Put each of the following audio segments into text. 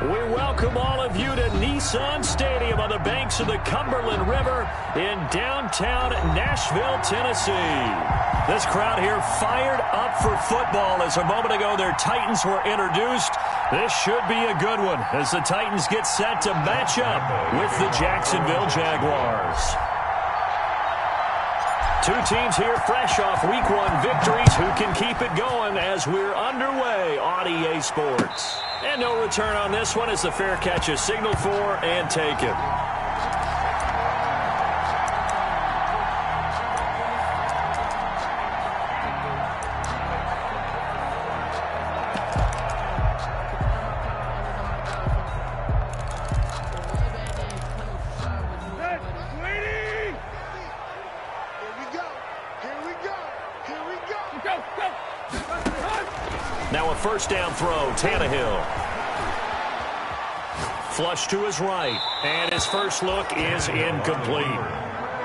We welcome all of you to Nissan Stadium on the banks of the Cumberland River in downtown Nashville, Tennessee. This crowd here fired up for football as a moment ago their Titans were introduced. This should be a good one as the Titans get set to match up with the Jacksonville Jaguars. Two teams here fresh off Week 1 victories. Who can keep it going as we're underway on EA Sports? And no return on this one as the fair catch is signaled for and taken. Now a first down throw, Tannehill. Flush to his right, and his first look is incomplete.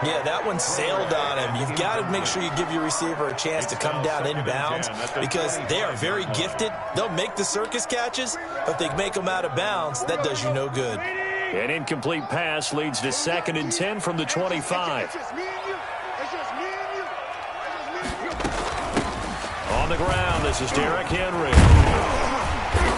Yeah, that one sailed on him. You've got to make sure you give your receiver a chance to come down inbounds because they are very gifted. They'll make the circus catches, but they make them out of bounds. That does you no good. An incomplete pass leads to 2nd and 10 from the 25. On the ground, this is Derrick Henry.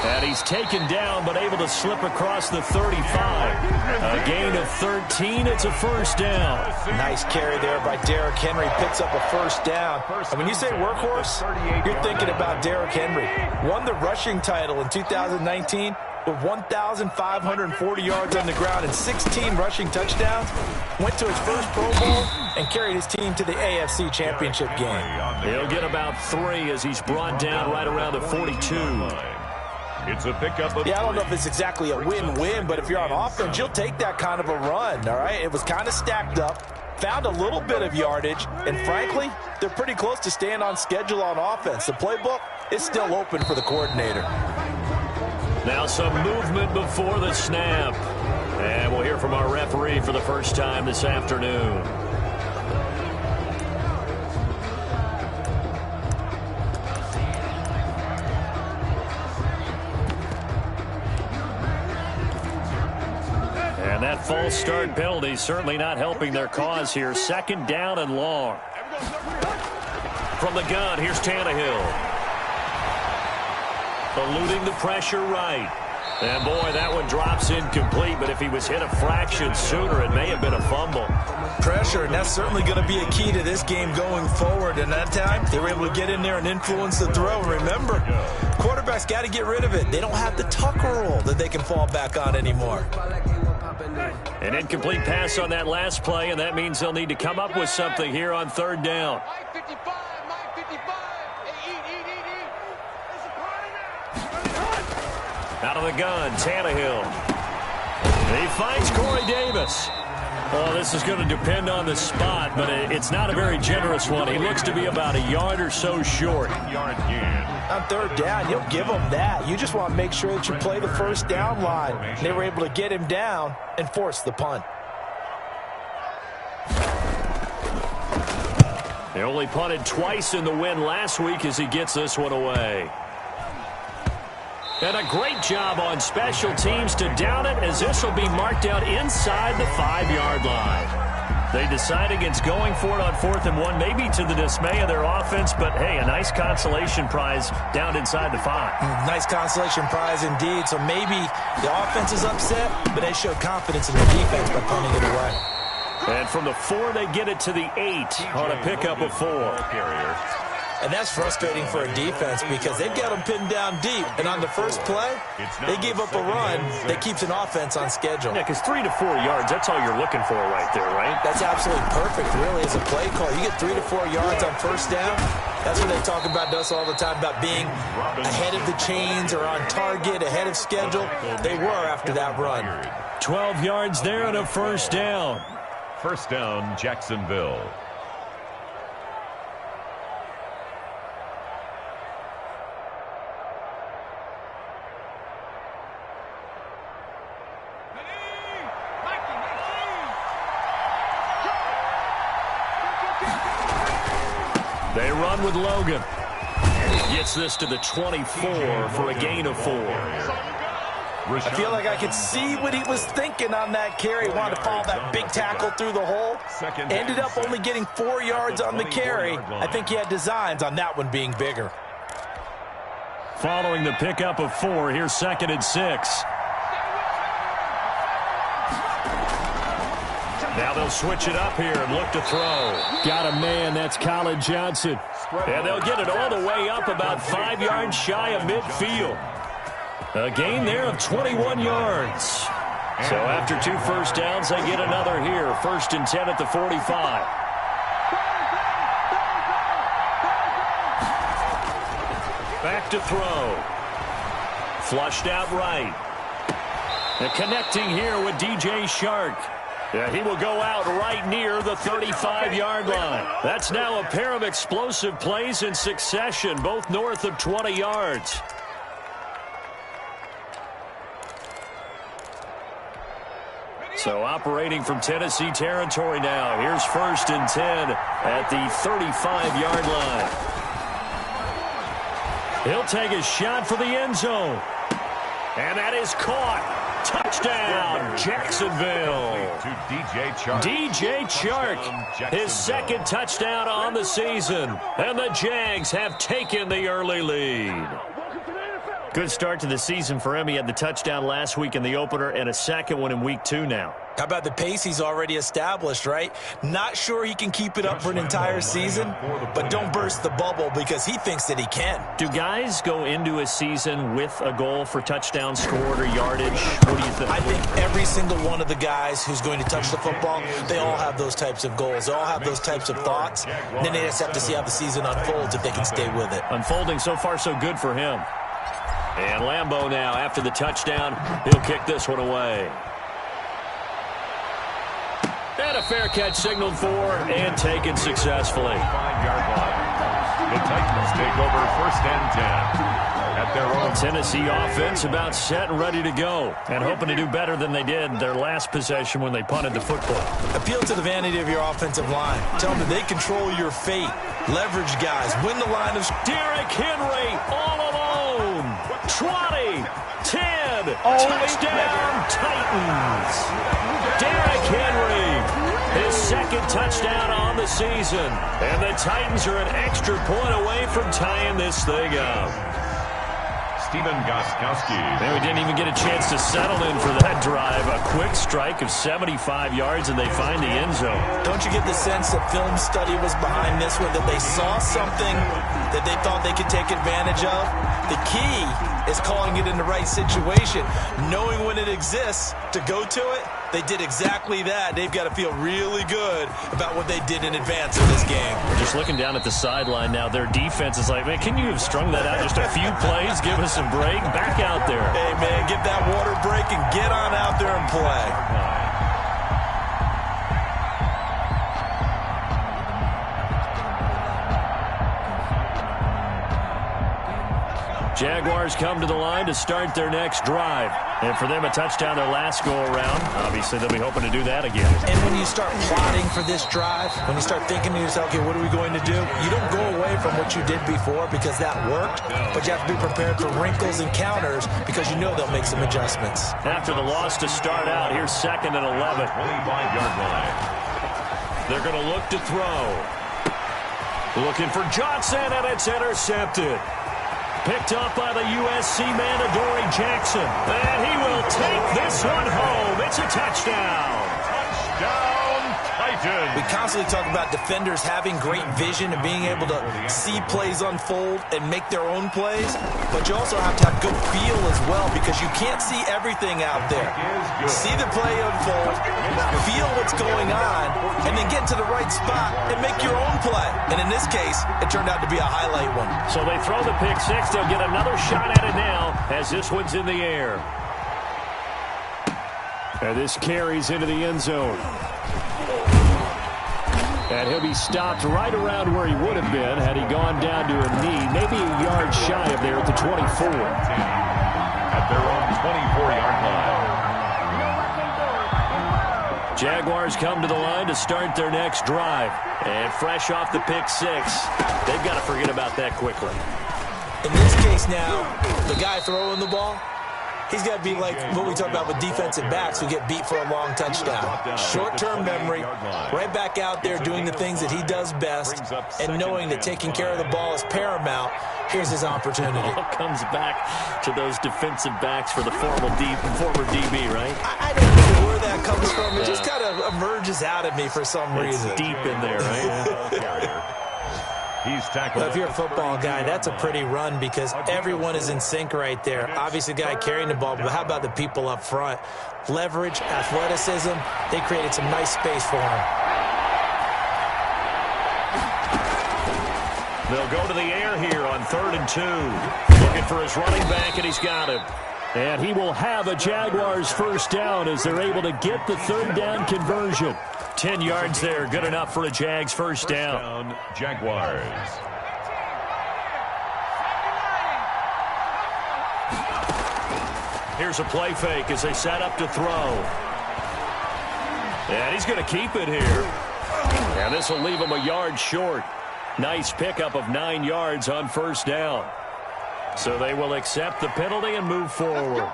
And he's taken down, but able to slip across the 35. A gain of 13. It's a first down. Nice carry there by Derrick Henry. Picks up a first down. And when you say workhorse, you're thinking about Derrick Henry. Won the rushing title in 2019 with 1,540 yards on the ground and 16 rushing touchdowns. Went to his first Pro Bowl and carried his team to the AFC Championship game. He'll get about 3 as he's brought down right around the 42. It's a pickup of I don't know if it's exactly a win-win, but if you're on offense, you'll take that kind of a run, all right? It was kind of stacked up, found a little bit of yardage, and frankly, they're pretty close to staying on schedule on offense. The playbook is still open for the coordinator. Now some movement before the snap. And we'll hear from our referee for the first time this afternoon. And that false start penalty certainly not helping their cause here. 2nd down and long. From the gun, here's Tannehill. Eluding the pressure right. And, boy, that one drops incomplete, but if he was hit a fraction sooner, it may have been a fumble. Pressure, and that's certainly going to be a key to this game going forward. And that time, they were able to get in there and influence the throw. And remember, quarterbacks got to get rid of it. They don't have the Tucker rule that they can fall back on anymore. An incomplete pass on that last play, and that means they'll need to come up with something here on 3rd down. Out of the gun, Tannehill. He finds Corey Davis. Oh, this is going to depend on the spot, but it's not a very generous one. He looks to be about a yard or so short. On 3rd down, you'll give him that. You just want to make sure that you play the first down line. They were able to get him down and force the punt. They only punted twice in the win last week as he gets this one away. And a great job on special teams to down it as this will be marked out inside the 5-yard line. They decide against going for it on 4th and 1, maybe to the dismay of their offense, but hey, a nice consolation prize down inside the 5. Nice consolation prize indeed. So maybe the offense is upset, but they showed confidence in the defense by punting it away. And from the 4, they get it to the 8 on a pickup of 4. And that's frustrating for a defense because they've got them pinned down deep. And on the first play, they gave up a run that keeps an offense on schedule. Yeah, because 3 to 4 yards, that's all you're looking for right there, right? That's absolutely perfect, really, as a play call. You get 3 to 4 yards on first down. That's what they talk about us all the time, about being ahead of the chains or on target, ahead of schedule. They were after that run. 12 yards there and a first down. First down, Jacksonville. They run with Logan. Gets this to the 24 for a gain of 4. I feel like I could see what he was thinking on that carry. Wanted to follow that big tackle through the hole. Ended up only getting 4 yards on the carry. I think he had designs on that one being bigger. Following the pickup of 4, here's 2nd and 6. Now they'll switch it up here and look to throw. Got a man, that's Colin Johnson. And they'll get it all the way up about 5 yards shy of midfield. A gain there of 21 yards. So after 2 first downs, they get another here. 1st and 10 at the 45. Back to throw. Flushed out right. And connecting here with DJ Shark. Yeah, he will go out right near the 35-yard line. That's now a pair of explosive plays in succession, both north of 20 yards. So operating from Tennessee territory now. Here's 1st and 10 at the 35-yard line. He'll take a shot for the end zone. And that is caught. Touchdown, Jacksonville. DJ Chark, his 2nd touchdown on the season. And the Jags have taken the early lead. Good start to the season for him. He had the touchdown last week in the opener and a 2nd one in week 2 now. How about the pace he's already established, right? Not sure he can keep it up for an entire season, but don't burst the bubble because he thinks that he can. Do guys go into a season with a goal for touchdown scored or yardage? What do you think? I think every single one of the guys who's going to touch the football, they all have those types of goals. They all have those types of thoughts. And then they just have to see how the season unfolds if they can stay with it. Unfolding so far so good for him. And Lambeau now, after the touchdown, he'll kick this one away. And a fair catch signaled for and taken successfully. 5-yard line. The Titans take over 1st and 10 at their own. Tennessee offense about set and ready to go. And hoping to do better than they did their last possession when they punted the football. Appeal to the vanity of your offensive line. Tell them that they control your fate. Leverage guys. Win the line of... Derrick Henry all alone. 20, 10, touchdown Titans. Derrick Henry, his 2nd touchdown on the season. And the Titans are an extra point away from tying this thing up. Stephen Gostkowski. And we didn't even get a chance to settle in for that drive. A quick strike of 75 yards, and they find the end zone. Don't you get the sense that film study was behind this one, that they saw something that they thought they could take advantage of? The key is calling it in the right situation, knowing when it exists to go to it. They did exactly that. They've got to feel really good about what they did in advance of this game. Just looking down at the sideline now, their defense is like, man, can you have strung that out just a few plays? Give us a break. Back out there. Hey, man, get that water break and get on out there and play. Jaguars come to the line to start their next drive. And for them, a touchdown their last go-around. Obviously, they'll be hoping to do that again. And when you start plotting for this drive, when you start thinking to yourself, okay, what are we going to do? You don't go away from what you did before because that worked, but you have to be prepared for wrinkles and counters because you know they'll make some adjustments. After the loss to start out, here's 2nd and 11. 25-yard line. They're going to look to throw. Looking for Johnson, and it's intercepted. Picked up by the USC man, Adoree Jackson. And he will take this one home. It's a touchdown. Touchdown, Titans. We constantly talk about defenders having great vision and being able to see plays unfold and make their own plays. But you also have to have good feel as well because you can't see everything out there. See the play unfold, feel what's going on, and then get to the right spot and make your own play. And in this case, it turned out to be a highlight one. So they throw the pick six. They'll get another shot at it now as this one's in the air. And this carries into the end zone. And he'll be stopped right around where he would have been had he gone down to a knee, maybe a yard shy of there at the 24. At their own 24-yard line. Jaguars come to the line to start their next drive. And fresh off the pick six, they've got to forget about that quickly. In this case now, the guy throwing the ball, He's got to be like what we talk about with defensive backs who get beat for a long touchdown. Short-term memory, right back out there doing the things that he does best, and knowing that taking care of the ball is paramount. Here's his opportunity. It all comes back to those defensive backs for the former DB, right? I don't know where that comes from. It just kind of emerges out of me for some reason. It's deep in there, right? He's tackled. If you're a football guy, that's a pretty run because everyone is in sync right there. Obviously, the guy carrying the ball, but how about the people up front? Leverage, athleticism, they created some nice space for him. They'll go to the air here on 3rd and 2. Looking for his running back, and he's got him. And he will have a Jaguars first down as they're able to get the 3rd down conversion. 10 yards there, good enough for a Jags first down. Jaguars. Here's a play fake as they set up to throw. And he's going to keep it here. And this will leave him a yard short. Nice pickup of 9 yards on first down. So they will accept the penalty and move forward.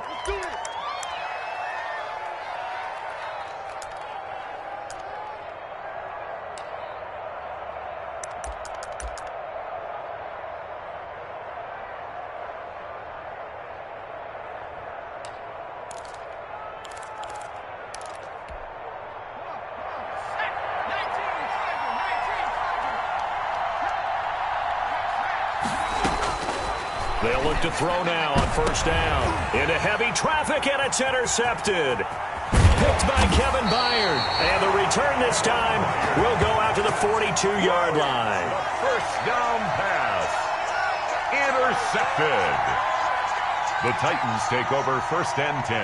They'll look to throw now on first down. Into heavy traffic, and it's intercepted. Picked by Kevin Byard. And the return this time will go out to the 42-yard line. First down pass. Intercepted. The Titans take over 1st and 10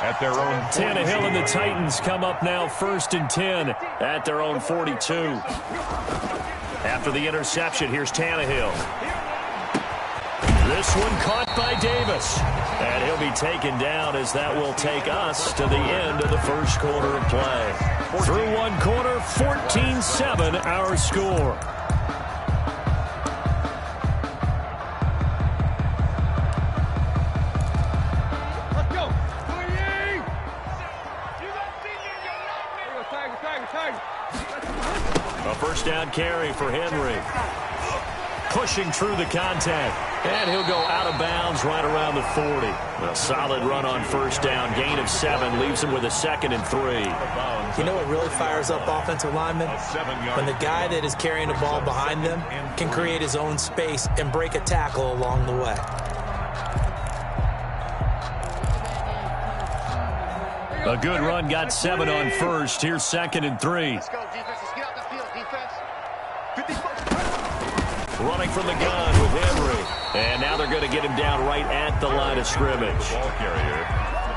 at their own 42. Tannehill and the Titans come up now 1st and 10 at their own 42. After the interception, here's Tannehill. This one caught by Davis. And he'll be taken down as that will take us to the end of the first quarter of play. Through one quarter, 14-7 our score. Let's go. A first down carry for Henry. Pushing through the contact. And he'll go out of bounds right around the 40. A solid run on first down. Gain of 7 leaves him with a 2nd and 3. You know what really fires up offensive linemen? When the guy that is carrying the ball behind them can create his own space and break a tackle along the way. A good run, got 7 on first. Here's 2nd and 3. Let's go, defense. Let's get out the field, defense. Running from the gun with Henry. And now they're going to get him down right at the line of scrimmage. Ball carrier.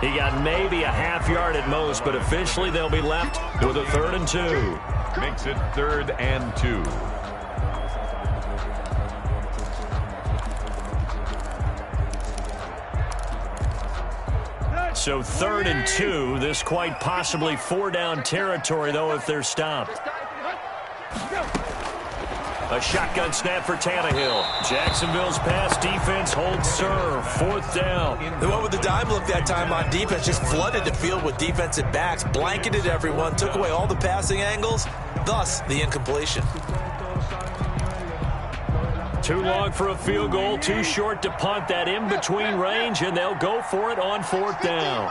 He got maybe a half yard at most, but officially they'll be left with a 3rd and 2. Makes it 3rd and 2. So 3rd and 2. This quite possibly 4-down territory, though, if they're stopped. A shotgun snap for Tannehill. Jacksonville's pass defense holds serve. 4th down. The one with the dime look that time on defense just flooded the field with defensive backs, blanketed everyone, took away all the passing angles, thus the incompletion. Too long for a field goal, too short to punt. That in-between range, and they'll go for it on 4th down.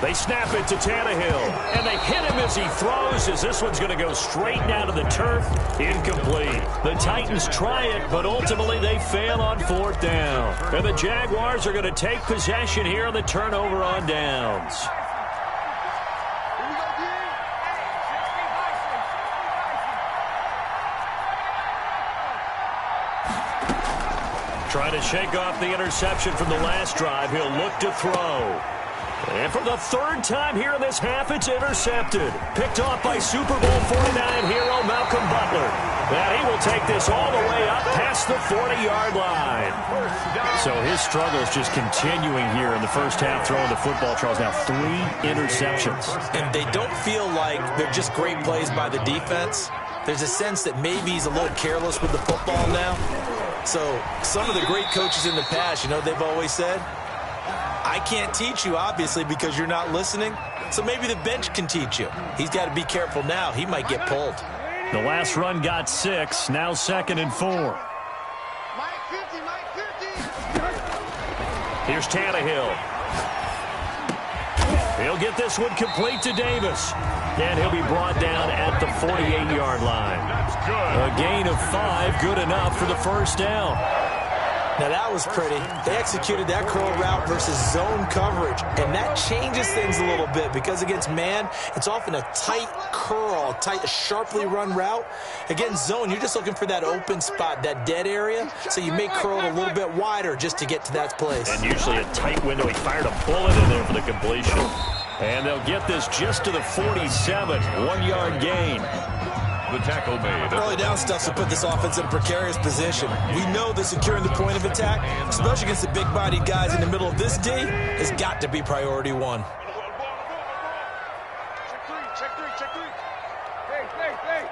They snap it to Tannehill, and they hit him as he throws, as this one's going to go straight down to the turf. Incomplete. The Titans try it, but ultimately they fail on 4th down. And the Jaguars are going to take possession here on the turnover on downs. Trying to shake off the interception from the last drive. He'll look to throw. And for the 3rd time here in this half, it's intercepted. Picked off by Super Bowl 49 hero Malcolm Butler. And he will take this all the way up past the 40-yard line. So his struggles just continuing here in the first half throwing the football, Charles. Now 3 interceptions. And they don't feel like they're just great plays by the defense. there's a sense that maybe he's a little careless with the football now. So some of the great coaches in the past, you know, they've always said, I can't teach you, obviously, because you're not listening. So maybe the bench can teach you. He's got to be careful now. He might get pulled. The last run got 6. Now 2nd and 4. Mike 50, Mike 50. Here's Tannehill. He'll get this one complete to Davis. And he'll be brought down at the 48-yard line. That's good. A gain of 5, good enough for the first down. Now that was pretty. They executed that curl route versus zone coverage, and that changes things a little bit because against man, it's often a tight curl, a sharply run route. Against zone, you're just looking for that open spot, that dead area, so you may curl it a little bit wider just to get to that place. And usually a tight window. He fired a bullet in there for the completion. And they'll get this just to the 47, 1-yard gain. The tackle made. Early down stuff to put this offense in a precarious position. We know that securing the point of attack, especially against the big-bodied guys in the middle of this D, has got to be priority 1. Check three. Hey.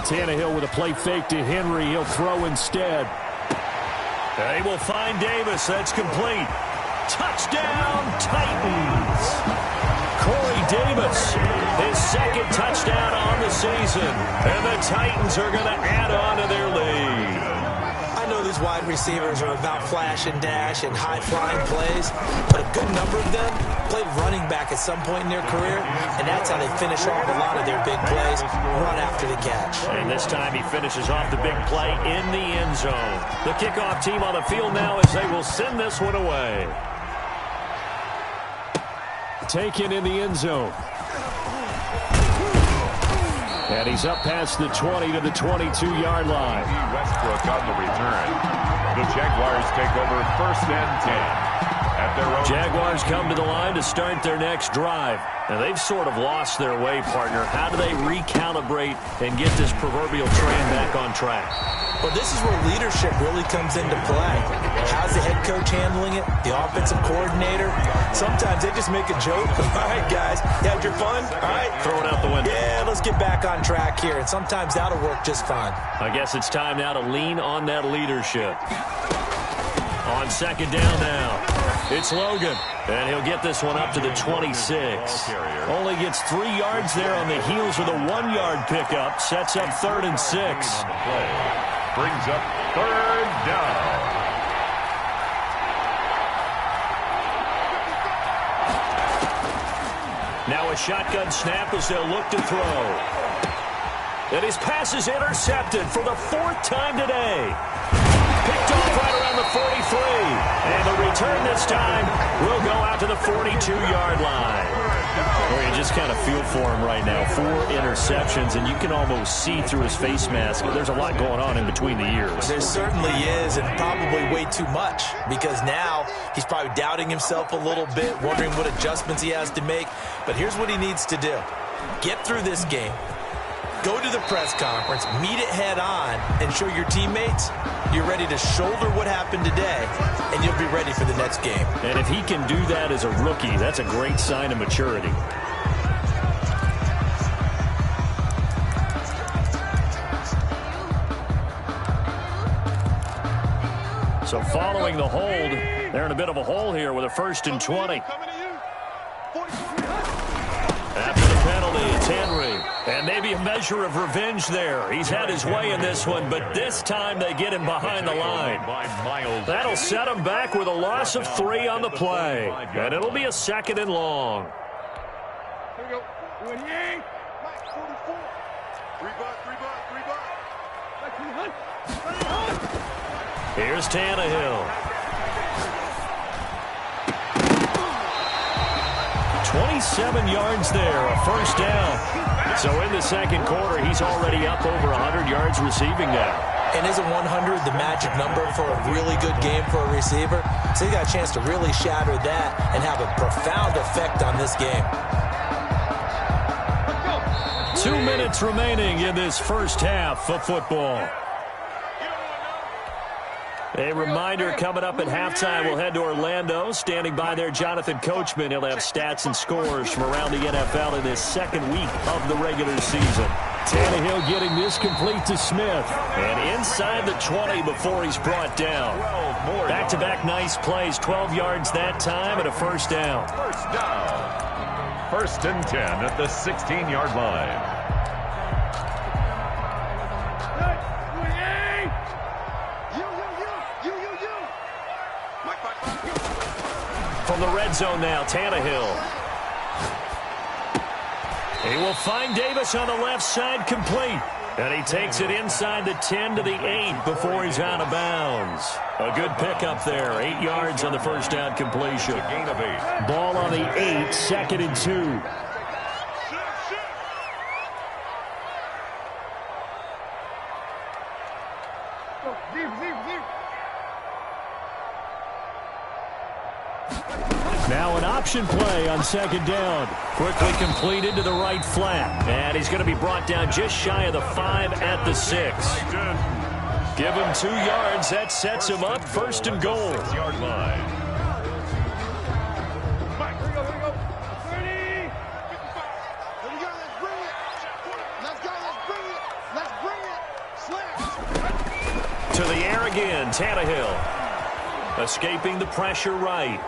Tannehill with a play fake to Henry. He'll throw instead. They will find Davis. That's complete. Touchdown, Titans. Corey Davis, his 2nd touchdown on the season. And the Titans are going to add on to their lead. I know these wide receivers are about flash and dash and high-flying plays, but a good number of them played running back at some point in their career, and that's how they finish off a lot of their big plays, run after the catch. And this time he finishes off the big play in the end zone. The kickoff team on the field now as they will send this one away. Taken in the end zone. And he's up past the 20 to the 22-yard line. Westbrook on the return. The Jaguars take over 1st and 10. At their own. Jaguars come to the line to start their next drive. Now, they've sort of lost their way, partner. How do they recalibrate and get this proverbial train back on track? Well, this is where leadership really comes into play. How's the head coach handling it? The offensive coordinator? Sometimes they just make a joke. All right, guys, you had your fun? All right. Throw it out the window. Yeah, let's get back on track here. And sometimes that'll work just fine. I guess it's time now to lean on that leadership. On 2nd down now, it's Logan. And he'll get this one up to the 26. Only gets 3 yards there on the heels of the 1-yard pickup. Sets up 3rd and 6. Brings up 3rd down. Now a shotgun snap as they'll look to throw. And his pass is intercepted for the 4th time today. Picked off right around the 43. And the return this time will go out to the 42-yard line. Well, you just kind of feel for him right now. 4 interceptions, and you can almost see through his face mask. There's a lot going on in between the ears. There certainly is, and probably way too much, because now he's probably doubting himself a little bit, wondering what adjustments he has to make. But here's what he needs to do. Get through this game. Go to the press conference, meet it head on, and show your teammates you're ready to shoulder what happened today, and you'll be ready for the next game. And if he can do that as a rookie, that's a great sign of maturity. So following the hold, they're in a bit of a hole here with a 1st and 20. After the penalty, it's Henry. And maybe a measure of revenge there. He's had his way in this one, but this time they get him behind the line. That'll set him back with a loss of 3 on the play. And it'll be a 2nd and long. Here we go. 28. Mike 44. 3 buck. Here's Tannehill. 27 yards there, a 1st down. So in the 2nd quarter, he's already up over 100 yards receiving now. And isn't 100 the magic number for a really good game for a receiver? So he got a chance to really shatter that and have a profound effect on this game. 2 minutes remaining in this first half of football. A reminder coming up at halftime, we'll head to Orlando. Standing by there, Jonathan Coachman. He'll have stats and scores from around the NFL in this second week of the regular season. Tannehill getting this complete to Smith. And inside the 20 before he's brought down. Back-to-back nice plays, 12 yards that time and a first down. First down. First and 10 at the 16-yard line. From the red zone now, Tannehill. He will find Davis on the left side, complete. And he takes it inside the 10 to the 8 before he's out of bounds. A good pickup there. 8 yards on the first down completion. A gain of 8. Ball on the 8, 2nd and 2. Now an option play on 2nd down. Quickly completed to the right flat. And he's going to be brought down just shy of the 5 at the 6. Give him 2 yards. That sets him up. First and goal. 6-yard line. Here we go. 30. 55. Here we go. Let's bring it. Let's go. Let's bring it. Slash. To the air again. Tannehill. Escaping the pressure right.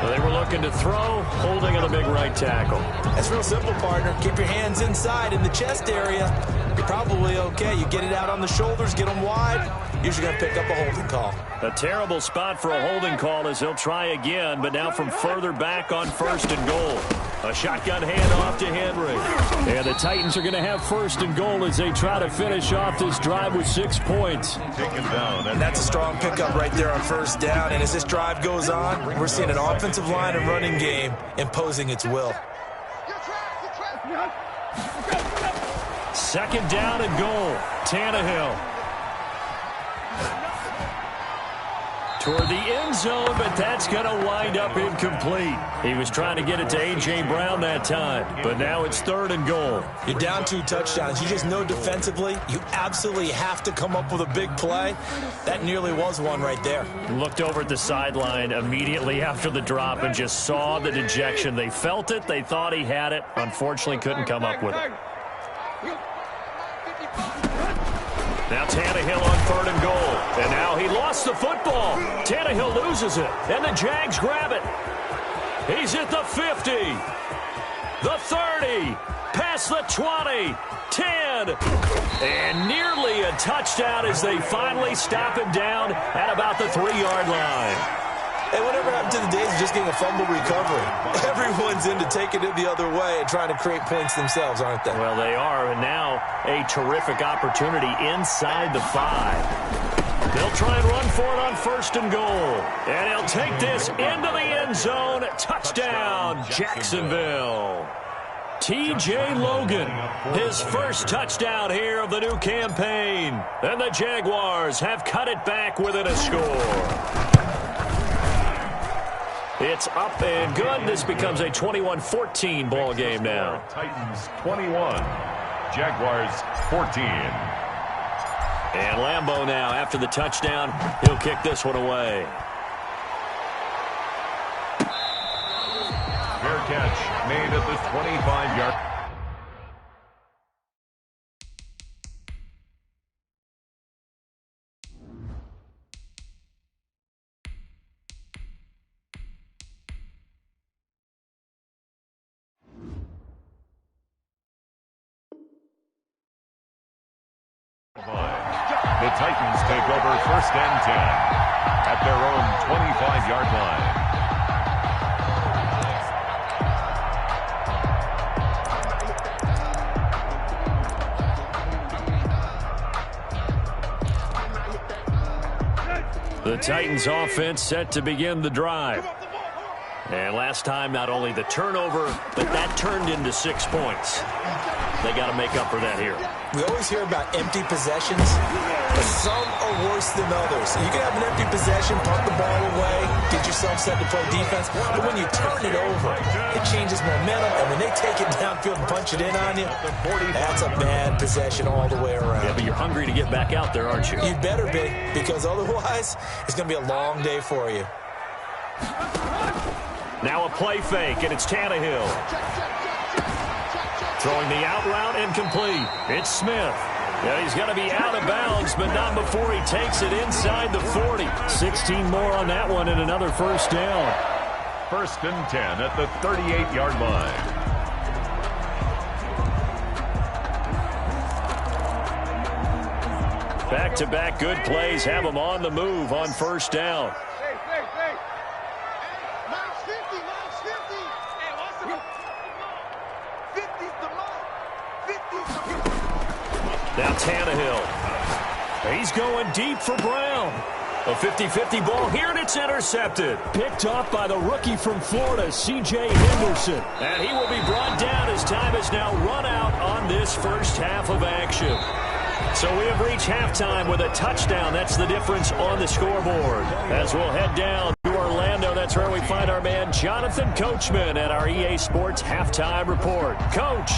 They were looking to throw, holding on a big right tackle. That's real simple, partner. Keep your hands inside in the chest area. You're probably okay. You get it out on the shoulders, get them wide. Usually going to pick up a holding call. A terrible spot for a holding call as he'll try again, but now from further back on 1st and goal. A shotgun handoff to Henry. And the Titans are going to have 1st and goal as they try to finish off this drive with 6 points. Taken down. And that's a strong pickup right there on 1st down. And as this drive goes on, we're seeing an offensive line and running game imposing its will. 2nd down and goal. Tannehill. Toward the end zone, but that's going to wind up incomplete. He was trying to get it to A.J. Brown that time, but now it's 3rd and goal. You're down 2 touchdowns. You just know defensively you absolutely have to come up with a big play. That nearly was one right there. Looked over at the sideline immediately after the drop and just saw the dejection. They felt it. They thought he had it. Unfortunately, couldn't come up with it. Now Tannehill on 3rd and goal. And now he lost the football. Tannehill loses it. And the Jags grab it. He's at the 50. The 30. Past the 20. 10. And nearly a touchdown as they finally stop him down at about the 3-yard line. Hey, whatever happened to the days of just getting a fumble recovery? Everyone's into taking it the other way and trying to create points themselves, aren't they? Well, they are, and now a terrific opportunity inside the 5. They'll try and run for it on 1st and goal. And he'll take this into the end zone. Touchdown, Jacksonville. T.J. Logan, his first touchdown here of the new campaign. And the Jaguars have cut it back within a score. It's up and good. This becomes a 21-14 ball game now. Titans 21, Jaguars 14. And Lambeau now, after the touchdown, he'll kick this one away. Fair catch made at the 25-yard. The Titans take over 1st and 10 at their own 25-yard line. The Titans offense set to begin the drive. And last time, not only the turnover, but that turned into 6 points. They got to make up for that here. We always hear about empty possessions, but some are worse than others. You can have an empty possession, punt the ball away, get yourself set to play defense, but when you turn it over, it changes momentum, and when they take it downfield and punch it in on you, that's a bad possession all the way around. Yeah, but you're hungry to get back out there, aren't you? You better be, because otherwise, it's going to be a long day for you. Now a play fake, and it's Tannehill. Throwing the out route incomplete. It's Smith. Yeah, he's going to be out of bounds, but not before he takes it inside the 40. 16 more on that one and another first down. 1st and 10 at the 38-yard line. Back-to-back good plays have them on the move on first down. Miles 50, Miles 50. Hey, what's the 50's the mark. 50's the mark. Now Tannehill. He's going deep for Brown. A 50-50 ball here, and it's intercepted. Picked off by the rookie from Florida, C.J. Henderson. And he will be brought down as time has now run out on this first half of action. So we have reached halftime with a touchdown. That's the difference on the scoreboard. As we'll head down to Orlando, that's where we find our man Jonathan Coachman at our EA Sports Halftime Report. Coach.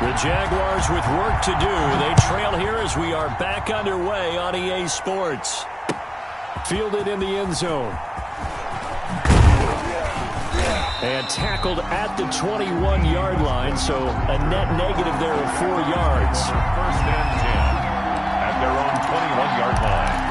The Jaguars with work to do. They trail here as we are back underway on EA Sports. Fielded in the end zone. And tackled at the 21-yard line, so a net negative there of 4 yards. 1st and 10 at their own 21-yard line.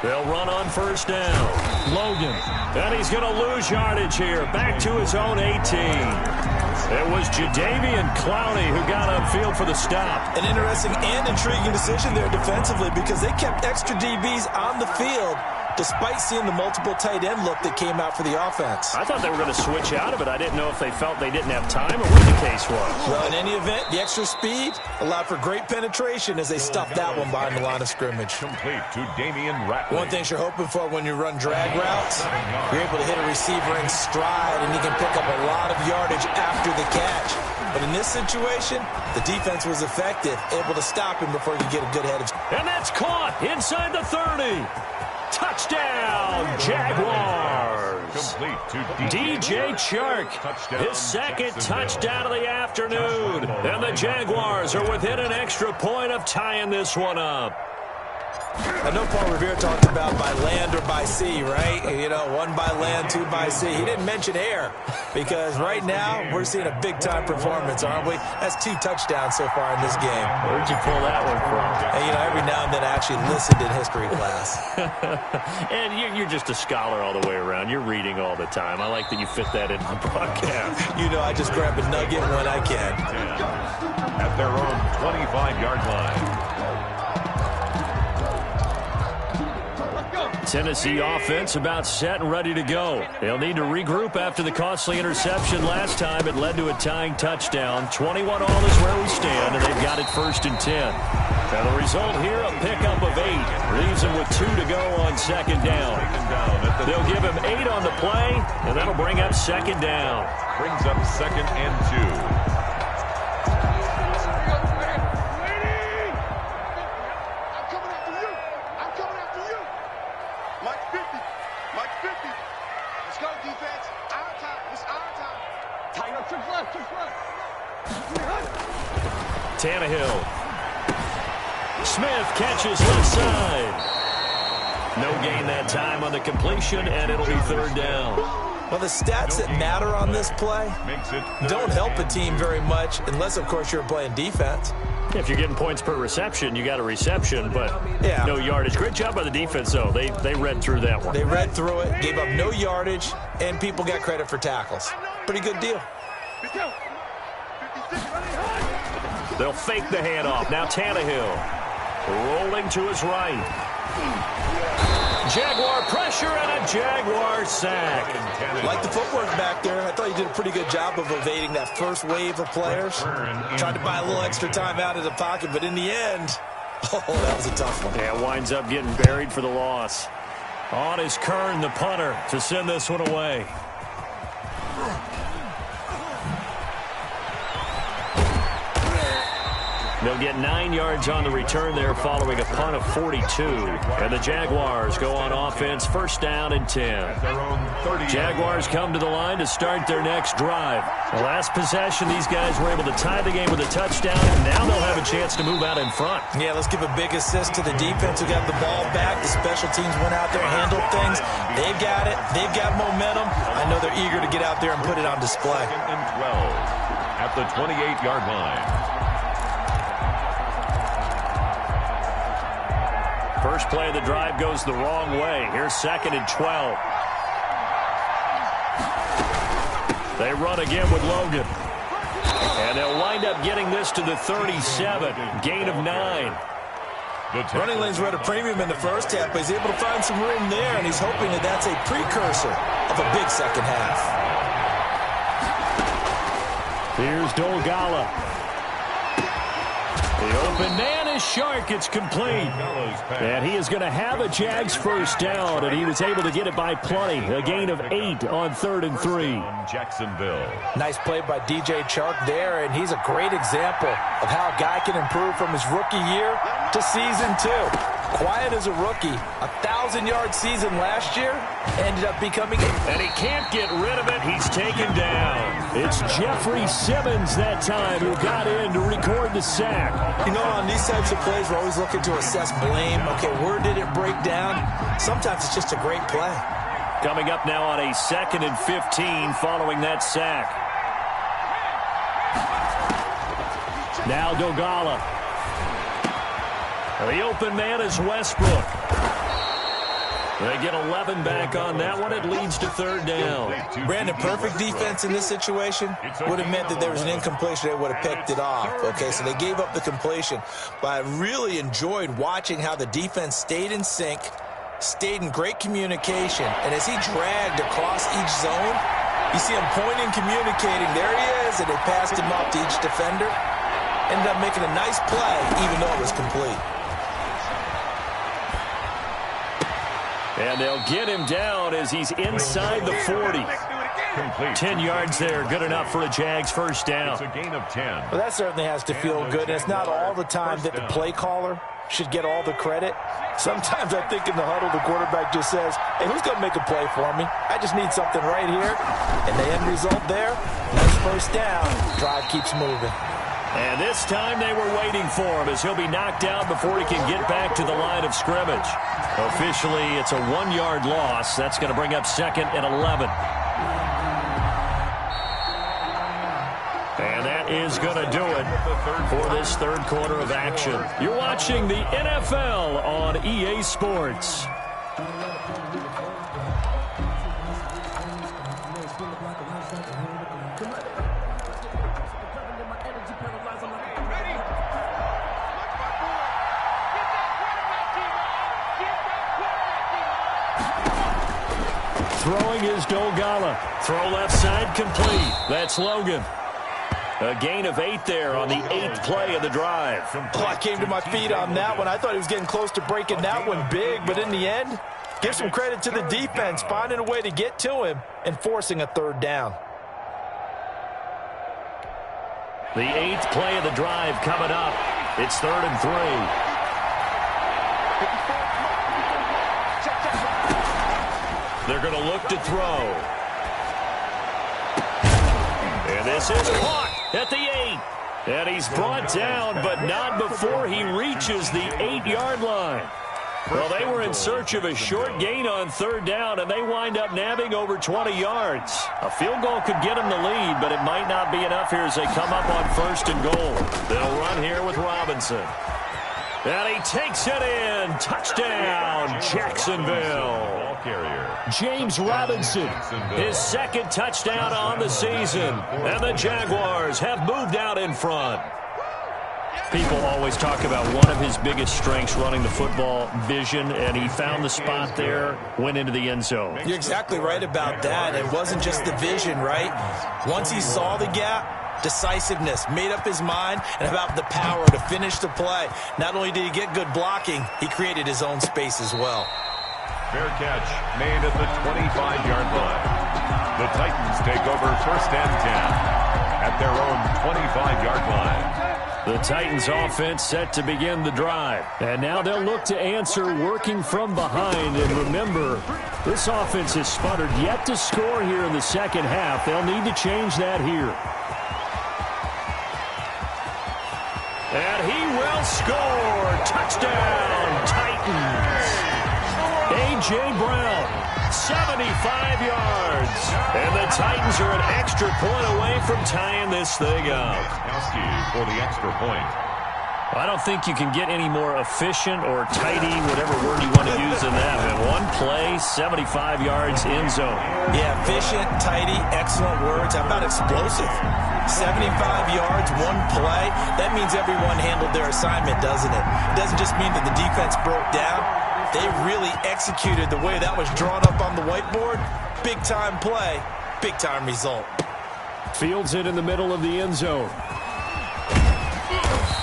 They'll run on first down. Logan. And he's going to lose yardage here. Back to his own 18. It was Jadeveon Clowney who got upfield for the stop. An interesting and intriguing decision there defensively because they kept extra DBs on the field despite seeing the multiple tight end look that came out for the offense. I thought they were going to switch out of it. I didn't know if they felt they didn't have time or what the case was. Well, in any event, the extra speed allowed for great penetration as they stuffed that one behind the line of scrimmage. Complete to Damian Ratley. One thing you're hoping for when you run drag routes, you're able to hit a receiver in stride and he can pick up a lot of yardage after the catch. But in this situation, the defense was effective, able to stop him before he could get a good head of. And that's caught inside the 30. Touchdown, Jaguars. Complete to DJ Chark. His second touchdown of the afternoon. And the Jaguars are within an extra point of tying this one up. I know Paul Revere talked about by land or by sea, right? You know, 1 by land, 2 by sea. He didn't mention air because right now we're seeing a big-time performance, aren't we? That's 2 touchdowns so far in this game. Where'd you pull that one from? And, you know, every now and then I actually listened in history class. And you're just a scholar all the way around. You're reading all the time. I like that you fit that in the broadcast. You know, I just grab a nugget when I can. At their own 25-yard line. Tennessee offense about set and ready to go. They'll need to regroup after the costly interception last time. It led to a tying touchdown. 21 all is where we stand, and they've got it 1st and 10. And the result here, a pickup of 8. Leaves them with 2 to go on 2nd down. They'll give him 8 on the play, and that'll bring up 2nd down. Brings up 2nd and 2. Tannehill. Smith catches left side. No gain that time on the completion, and it'll be 3rd down. Well, the stats that matter on this play don't help a team very much unless, of course, you're playing defense. If you're getting points per reception, you got a reception, but no yardage. Great job by the defense, though. They read through that one. They read through it, gave up no yardage, and people got credit for tackles. Pretty good deal. They'll fake the handoff. Now Tannehill rolling to his right. Jaguar pressure and a Jaguar sack. Like the footwork back there. I thought he did a pretty good job of evading that first wave of players. Tried to buy a little extra time out of the pocket, but in the end, that was a tough one. Yeah, winds up getting buried for the loss. On is Kern, the punter, to send this one away. They'll get 9 yards on the return there following a punt of 42. And the Jaguars go on offense, first down and 10. Jaguars come to the line to start their next drive. The last possession, these guys were able to tie the game with a touchdown, and now they'll have a chance to move out in front. Yeah, let's give a big assist to the defense who got the ball back. The special teams went out there, handled things. They've got it. They've got momentum. I know they're eager to get out there and put it on display. 2nd and 12 at the 28-yard line. First play of the drive goes the wrong way. Here's 2nd and 12. They run again with Logan. And they'll wind up getting this to the 37. Gain of 9. Running lanes were at a premium in the first half, but he's able to find some room there, and he's hoping that that's a precursor of a big second half. Here's Dolgala. The open man is Shark. It's complete. And he is going to have a Jags first down, and he was able to get it by plenty. A gain of 8 on 3rd and 3. Jacksonville. Nice play by DJ Chark there, and he's a great example of how a guy can improve from his rookie year to season 2. Quiet as a rookie, 1,000-yard season last year, ended up becoming... And he can't get rid of it. He's taken down. It's Jeffrey Simmons that time who got in to record the sack. You know, on these types of plays, we're always looking to assess blame. Okay, where did it break down? Sometimes it's just a great play. Coming up now on a 2nd and 15 following that sack. Now Dolgala. The open man is Westbrook. They get 11 back on that one. It leads to 3rd down. Brandon, perfect defense in this situation would have meant that there was an incompletion. They would have picked it off. Okay, so they gave up the completion. But I really enjoyed watching how the defense stayed in sync, stayed in great communication. And as he dragged across each zone, you see him pointing, communicating. There he is, and they passed him off to each defender. Ended up making a nice play, even though it was complete. And they'll get him down as he's inside the 40. Complete. 10 yards there, good enough for a Jags first down. It's a gain of 10. Well, that certainly has to feel good, and it's not all the time that the play caller should get all the credit. Sometimes I think in the huddle, the quarterback just says, hey, who's going to make a play for me? I just need something right here. And the end result there, nice first down. Drive keeps moving. And this time they were waiting for him as he'll be knocked out before he can get back to the line of scrimmage. Officially, it's a 1-yard loss. That's going to bring up 2nd and 11. And that is going to do it for this 3rd quarter of action. You're watching the NFL on EA Sports. Throwing is Dolgala. Throw left side complete. That's Logan. A gain of 8 there on the 8th play of the drive. Oh, I came to my feet on that one. I thought he was getting close to breaking that one big, but in the end, give some credit to the defense, finding a way to get to him and forcing a 3rd down. The 8th play of the drive coming up. It's 3rd and 3. They're going to look to throw. And this is caught at the 8. And he's brought down, but not before he reaches the 8-yard line. Well, they were in search of a short gain on 3rd down, and they wind up nabbing over 20 yards. A field goal could get them the lead, but it might not be enough here as they come up on 1st and goal. They'll run here with Robinson. And he takes it in. Touchdown, Jacksonville. James Robinson, his 2nd touchdown on the season. And the Jaguars have moved out in front. People always talk about one of his biggest strengths, running the football, vision, and he found the spot there, went into the end zone. You're exactly right about that. It wasn't just the vision, right? Once he saw the gap, decisiveness, made up his mind, and about the power to finish the play. Not only did he get good blocking, he created his own space as well. Fair catch made at the 25-yard line. The Titans take over 1st and 10 at their own 25-yard line. The Titans offense set to begin the drive. And now they'll look to answer working from behind. And remember, this offense has sputtered yet to score here in the second half. They'll need to change that here. And he will score. Touchdown, Titans. A.J. Brown, 75 yards. And the Titans are an extra point away from tying this thing up. For the extra point. I don't think you can get any more efficient or tidy, whatever word you want to use in that. And one play, 75 yards, end zone. Yeah, efficient, tidy, excellent words. How about explosive? 75 yards, one play. That means everyone handled their assignment, doesn't it? It doesn't just mean that the defense broke down. They really executed the way that was drawn up on the whiteboard. Big-time play, big-time result. Fields it in the middle of the end zone.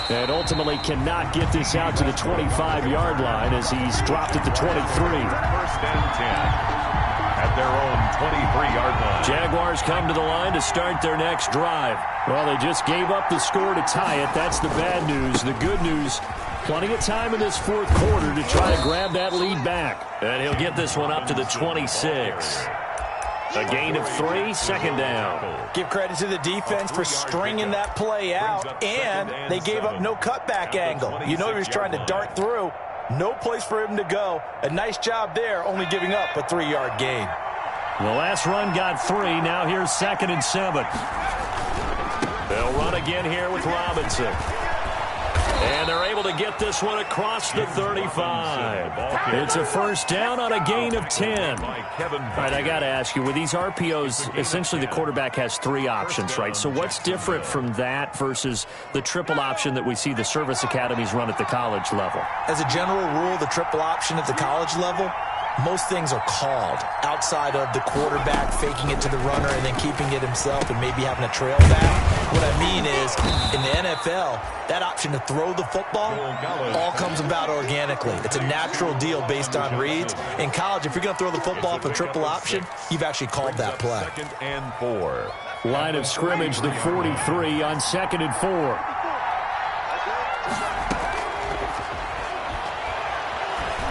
And ultimately cannot get this out to the 25-yard line as he's dropped at the 23. First and 10 at their own 23-yard line. Jaguars come to the line to start their next drive. Well, they just gave up the score to tie it. That's the bad news. The good news, plenty of time in this fourth quarter to try to grab that lead back. And he'll get this one up to the 26. A gain of 3, second down. Give credit to the defense for stringing that play out, and they gave up no cutback angle. You know he was trying to dart through. No place for him to go. A nice job there, only giving up a 3-yard gain. The last run got 3. Now here's 2nd and 7. They'll run again here with Robinson. And they're able to get this one across the 35. It's a first down on a gain of 10. All right, I got to ask you, with these RPOs, essentially the quarterback has 3 options, right? So what's different from that versus the triple option that we see the service academies run at the college level? As a general rule, the triple option at the college level, most things are called outside of the quarterback faking it to the runner and then keeping it himself and maybe having a trail back. What I mean is, in the NFL, that option to throw the football all comes about organically. It's a natural deal based on reads. In college, if you're going to throw the football off a triple option, you've actually called that play. 2nd and 4. Line of scrimmage, the 43 on 2nd and 4.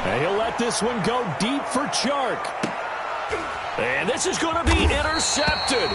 And he'll let this one go deep for Chark. And this is going to be intercepted.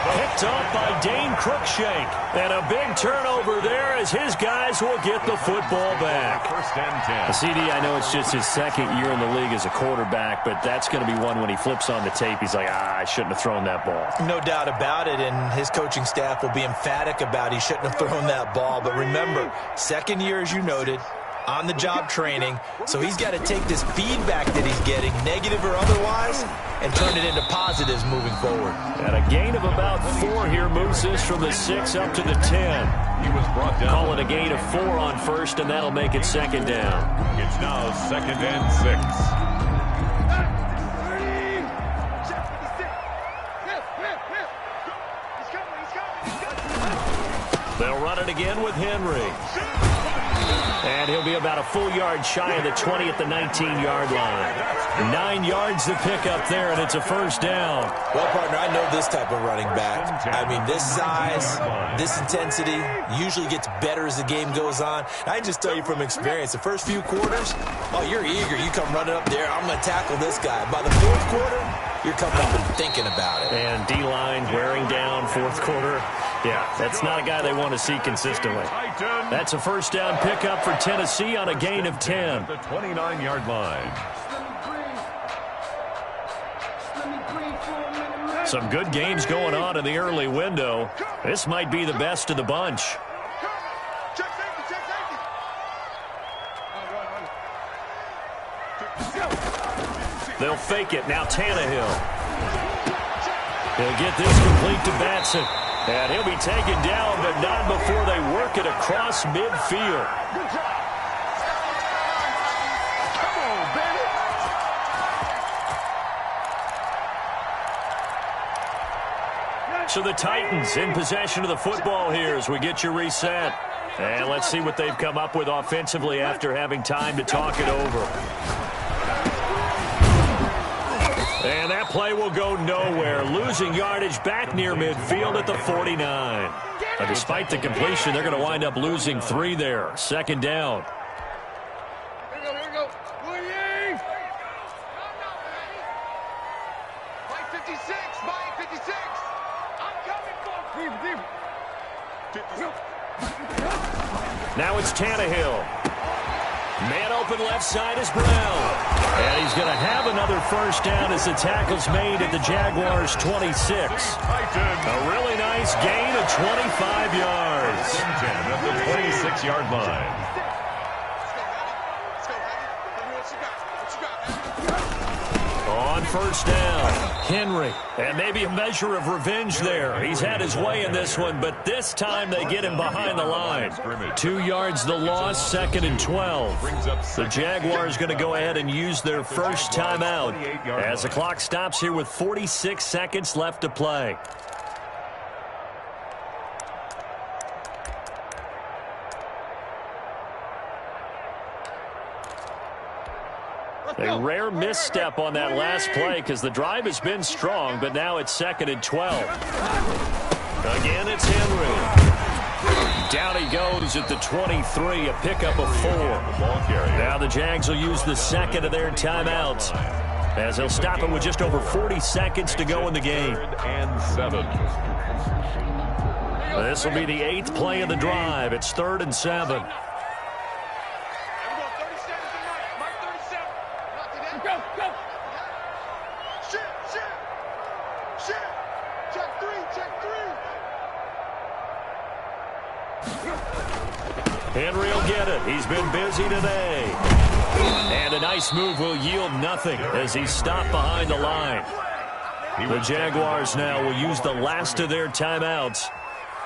Picked off by Dane Cruikshank. And a big turnover there as his guys will get the football back. First and 10. CD, I know it's just his 2nd year in the league as a quarterback, but that's going to be one when he flips on the tape. He's like, I shouldn't have thrown that ball. No doubt about it, and his coaching staff will be emphatic about he shouldn't have thrown that ball. But remember, 2nd year, as you noted, on-the-job training, so he's got to take this feedback that he's getting, negative or otherwise, and turn it into positives moving forward. And a gain of about 4 here moves this from the 6 up to the 10. He was brought down. Call it a gain of 4 on first, and that'll make it 2nd down. It's now 2nd and 6. They'll run it again with Henry. And he'll be about a full yard shy of the 20 at the 19-yard line. 9 yards to pick up there, and it's a first down. Well, partner, I know this type of running back. I mean, this size, this intensity usually gets better as the game goes on. I can just tell you from experience, the first few quarters, oh, you're eager. You come running up there, I'm going to tackle this guy. By the 4th quarter, you're coming up and thinking about it. And D-line wearing down 4th quarter. Yeah, that's not a guy they want to see consistently. That's a first down pickup for Tennessee on a gain of 10. The 29-yard line. Some good games going on in the early window. This might be the best of the bunch. They'll fake it. Now Tannehill. He'll get this complete to Batson. And he'll be taken down, but not before they work it across midfield. Come on, baby. So the Titans in possession of the football here as we get you reset. And let's see what they've come up with offensively after having time to talk it over. And that play will go nowhere. Losing yardage back near midfield at the 49. A Despite the completion, they're going to wind up losing 3 there. Second down. Here we go. Williams! Mike 56, Mike 56. I'm coming for Now it's Tannehill. Man open left side is Brown. And he's going to have another first down as the tackle's made at the Jaguars' 26. A really nice gain of 25 yards. 10 at the 26-yard line. On first down, Henry. And maybe a measure of revenge there. He's had his way in this one, but this time they get him behind the line. 2 yards the loss, 2nd and 12. The Jaguars going to go ahead and use their first timeout as the clock stops here with 46 seconds left to play. A rare misstep on that last play because the drive has been strong, but now it's 2nd and 12. Again, it's Henry. Down he goes at the 23, a pickup of 4. Now the Jags will use the second of their timeouts as they'll stop it with just over 40 seconds to go in the game. 3rd and 7. This will be the 8th play of the drive. It's 3rd and 7. Henry will get it. He's been busy today. And a nice move will yield nothing as he's stopped behind the line. The Jaguars now will use the last of their timeouts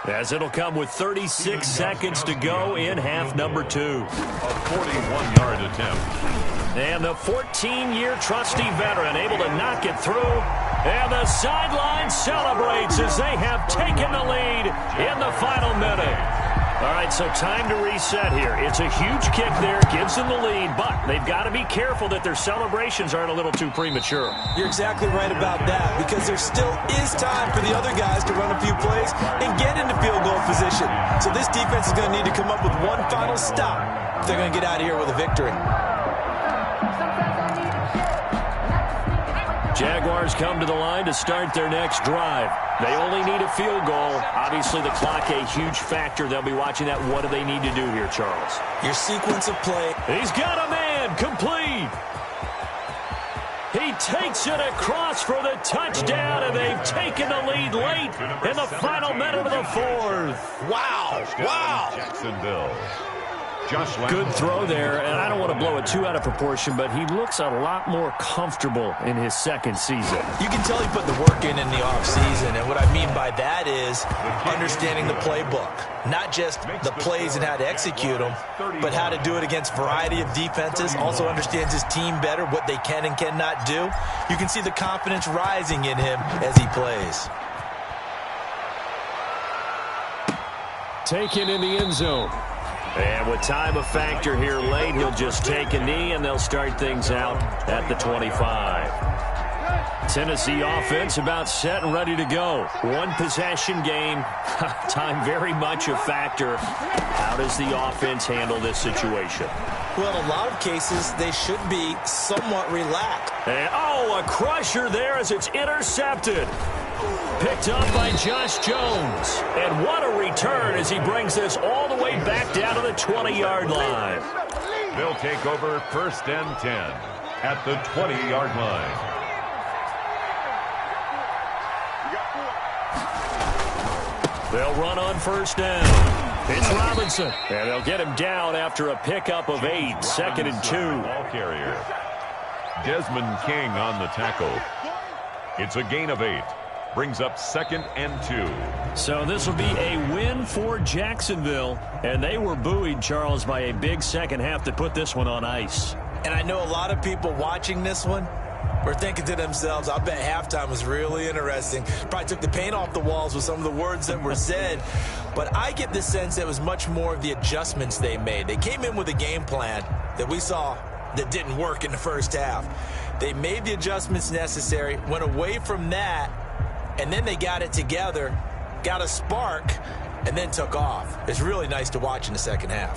as it'll come with 36 seconds to go in half number 2. A 41-yard attempt. And the 14-year trusty veteran able to knock it through. And the sideline celebrates as they have taken the lead in the final minute. All right, so time to reset here. It's a huge kick there, gives them the lead, but they've got to be careful that their celebrations aren't a little too premature. You're exactly right about that, because there still is time for the other guys to run a few plays and get into field goal position. So this defense is going to need to come up with one final stop if they're going to get out of here with a victory. Jaguars come to the line to start their next drive. They only need a field goal. Obviously, the clock a huge factor. They'll be watching that. What do they need to do here, Charles? Your sequence of play. He's got a man complete. He takes it across for the touchdown, and they've taken the lead late in the final minute of the 4th. Wow. Wow. Jacksonville. Good throw there, and I don't want to blow it too out of proportion, but he looks a lot more comfortable in his second season. You can tell he put the work in the offseason, and what I mean by that is understanding the playbook. Not just the plays and how to execute them, but how to do it against a variety of defenses. Also understands his team better, what they can and cannot do. You can see the confidence rising in him as he plays. Taken in the end zone. And with time a factor here late, he'll just take a knee, and they'll start things out at the 25. Tennessee offense about set and ready to go. One possession game. Time very much a factor. How does the offense handle this situation? Well, in a lot of cases, they should be somewhat relaxed. And, a crusher there as it's intercepted. Picked up by Josh Jones. And what a return as he brings this all the way back down to the 20-yard line. They'll take over 1st and 10 at the 20-yard line. They'll run on first down. It's Robinson. And they'll get him down after a pickup of 8. 2nd and 2. Ball carrier. Desmond King on the tackle. It's a gain of 8. Brings up 2nd and 2. So this will be a win for Jacksonville. And they were buoyed, Charles, by a big second half to put this one on ice. And I know a lot of people watching this one were thinking to themselves, I bet halftime was really interesting. Probably took the paint off the walls with some of the words that were said. But I get the sense that it was much more of the adjustments they made. They came in with a game plan that we saw that didn't work in the first half. They made the adjustments necessary, went away from that, and then they got it together, got a spark, and then took off. It's really nice to watch in the second half.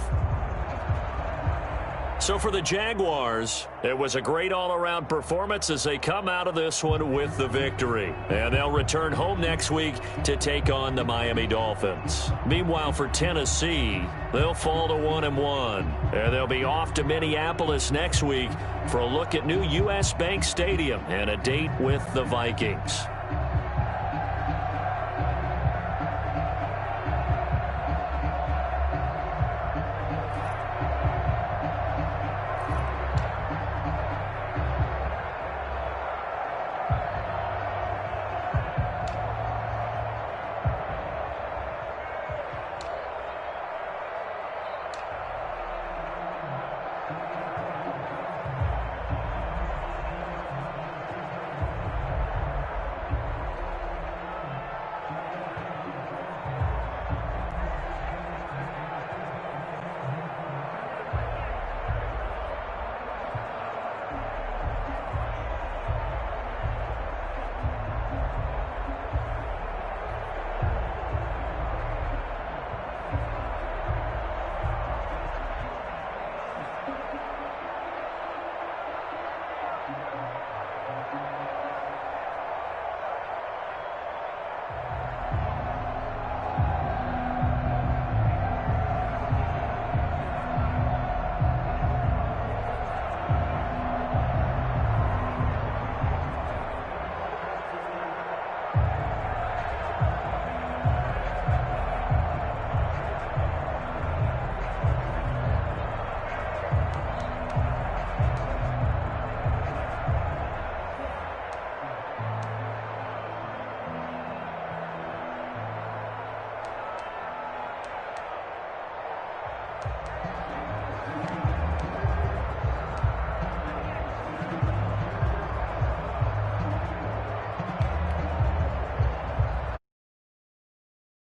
So for the Jaguars, it was a great all-around performance as they come out of this one with the victory. And they'll return home next week to take on the Miami Dolphins. Meanwhile, for Tennessee, they'll fall to 1-1. And they'll be off to Minneapolis next week for a look at new U.S. Bank Stadium and a date with the Vikings.